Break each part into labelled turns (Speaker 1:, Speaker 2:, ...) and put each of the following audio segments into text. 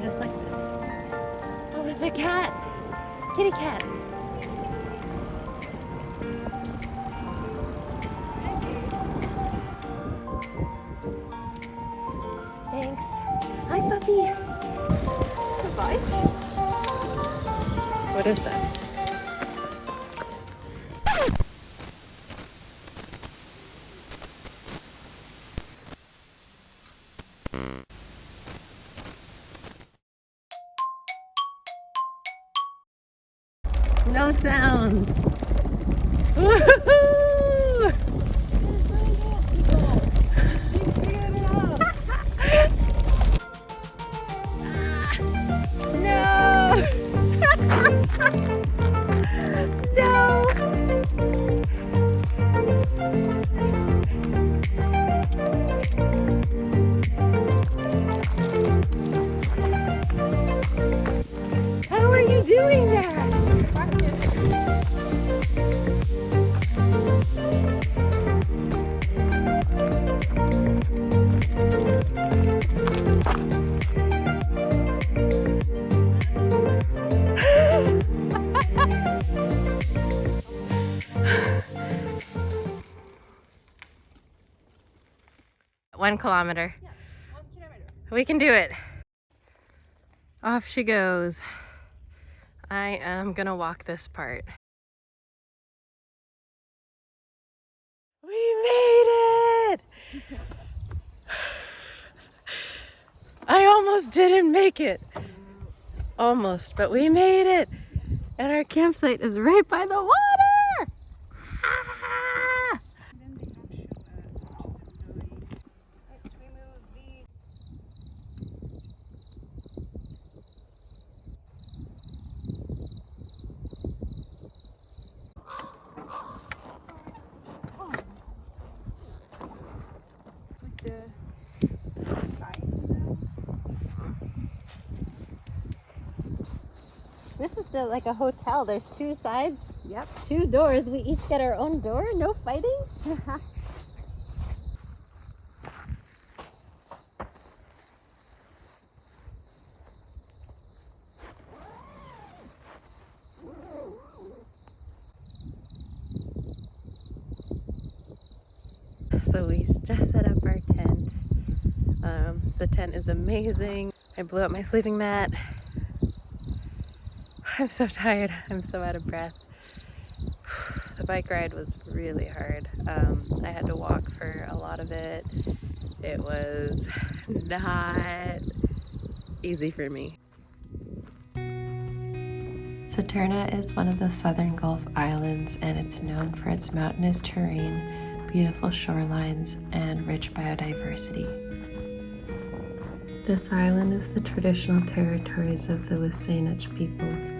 Speaker 1: Just like this. Oh, it's a cat! Kitty cat! Thanks. Hi, puppy! Goodbye. What is that? No sounds. Woohoo! No! No! How are you doing that? One kilometer.
Speaker 2: Yeah, 1 kilometer.
Speaker 1: We can do it. Off she goes. I am gonna walk this part. We made it! I almost didn't make it. Almost, but we made it. And our campsite is right by the water. Ah!
Speaker 2: Then they don't show let's remove the
Speaker 1: This is like a hotel. There's 2 sides.
Speaker 2: Yep.
Speaker 1: 2 doors. We each get our own door. No fighting. So we just set up our tent. The tent is amazing. I blew up my sleeping mat. I'm so tired. I'm so out of breath. The bike ride was really hard. I had to walk for a lot of it. It was not easy for me. Saturna is one of the southern Gulf Islands, and it's known for its mountainous terrain, beautiful shorelines, and rich biodiversity. This island is the traditional territories of the Wasanich peoples,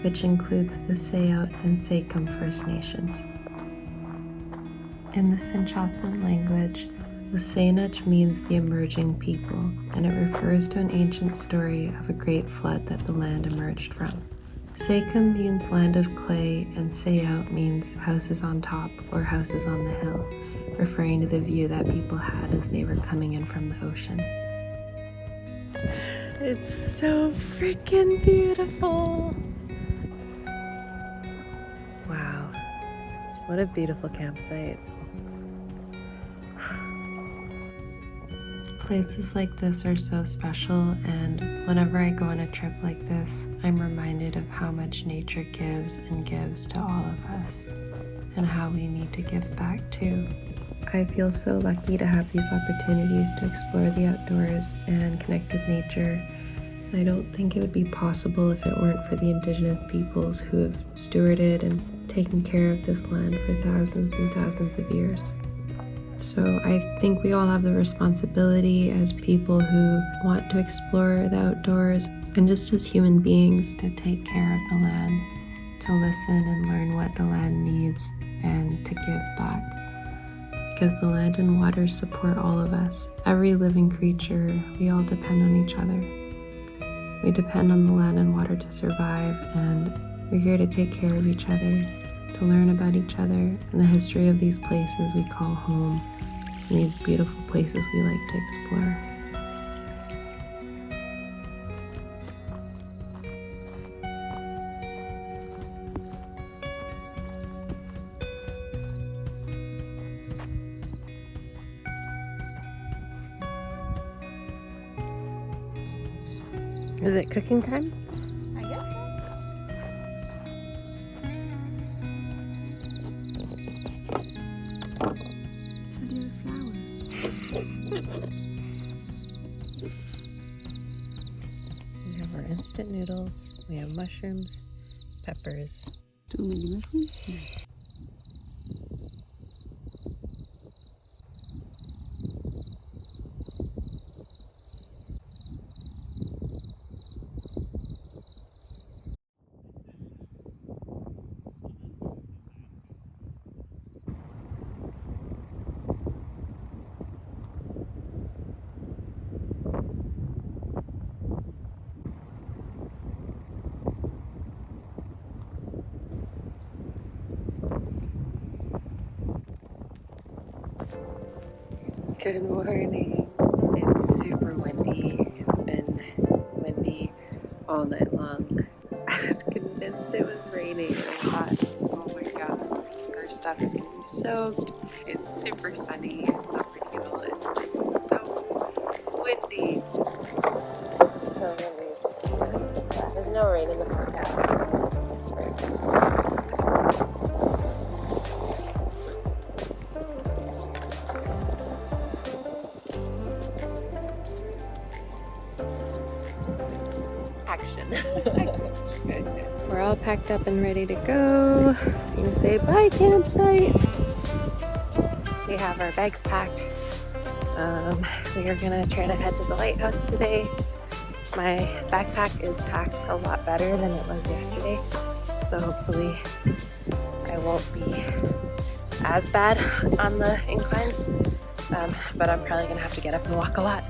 Speaker 1: which includes the Sayout and Sakum First Nations. In the Sinchothan language, Wasanich means the emerging people, and it refers to an ancient story of a great flood that the land emerged from. Sakum means land of clay, and Sayout means houses on top or houses on the hill, referring to the view that people had as they were coming in from the ocean. It's so freaking beautiful! Wow, what a beautiful campsite. Places like this are so special, and whenever I go on a trip like this, I'm reminded of how much nature gives and gives to all of us, and how we need to give back too. I feel so lucky to have these opportunities to explore the outdoors and connect with nature. I don't think it would be possible if it weren't for the indigenous peoples who have stewarded and taken care of this land for thousands and thousands of years. So I think we all have the responsibility as people who want to explore the outdoors and just as human beings to take care of the land, to listen and learn what the land needs and to give back. Because the land and water support all of us. Every living creature, we all depend on each other. We depend on the land and water to survive, and we're here to take care of each other, to learn about each other and the history of these places we call home, and these beautiful places we like to explore. Is it cooking time?
Speaker 2: I guess so. It's a little flower.
Speaker 1: We have our instant noodles, we have mushrooms, peppers.
Speaker 2: Too many mushrooms?
Speaker 1: Good morning. It's super windy. It's been windy all night long. I was convinced it was raining and I thought, oh my god, our stuff is gonna be soaked. It's super sunny. It's not raining at all. It's just so windy. So relieved. There's no rain in the forecast. We're all packed up and ready to go. I'm gonna say bye campsite. We have our bags packed. We are gonna try to head to the lighthouse today. My backpack is packed a lot better than it was yesterday, so hopefully I won't be as bad on the inclines, but I'm probably gonna have to get up and walk a lot.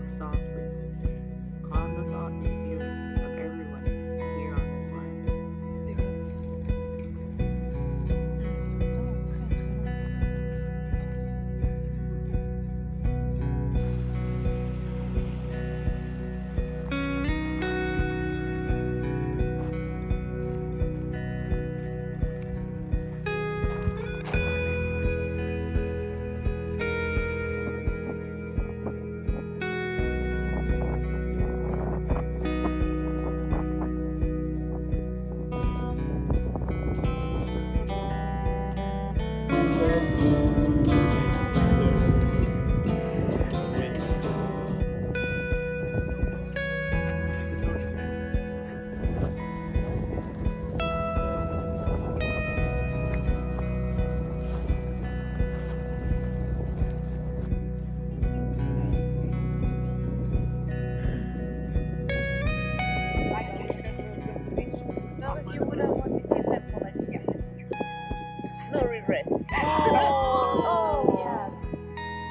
Speaker 3: Softly, calm the thoughts and feelings of everyone here on this land.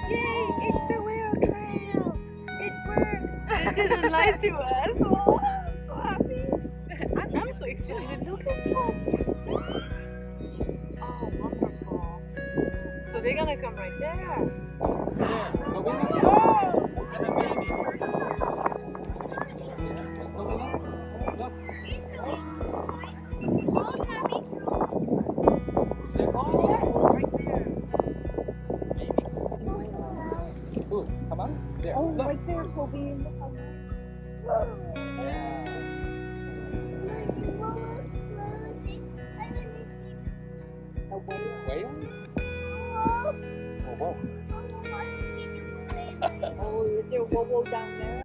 Speaker 2: Yay! It's the whale trail. It works. It didn't lie to us. Oh, I'm so happy. I'm so excited. Look at that. Oh, wonderful. So they're gonna come right there. Oh, right there, Kobe.
Speaker 4: Whales?
Speaker 2: Oh, is there a wobble down there?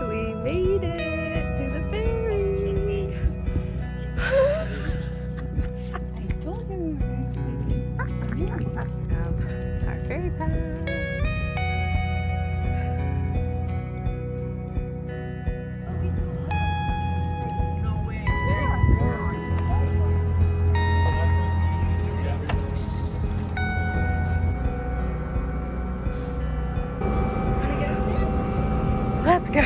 Speaker 2: We made it to the ferry. I told you we were going to make it. Have our ferry pass. No way. Let's go.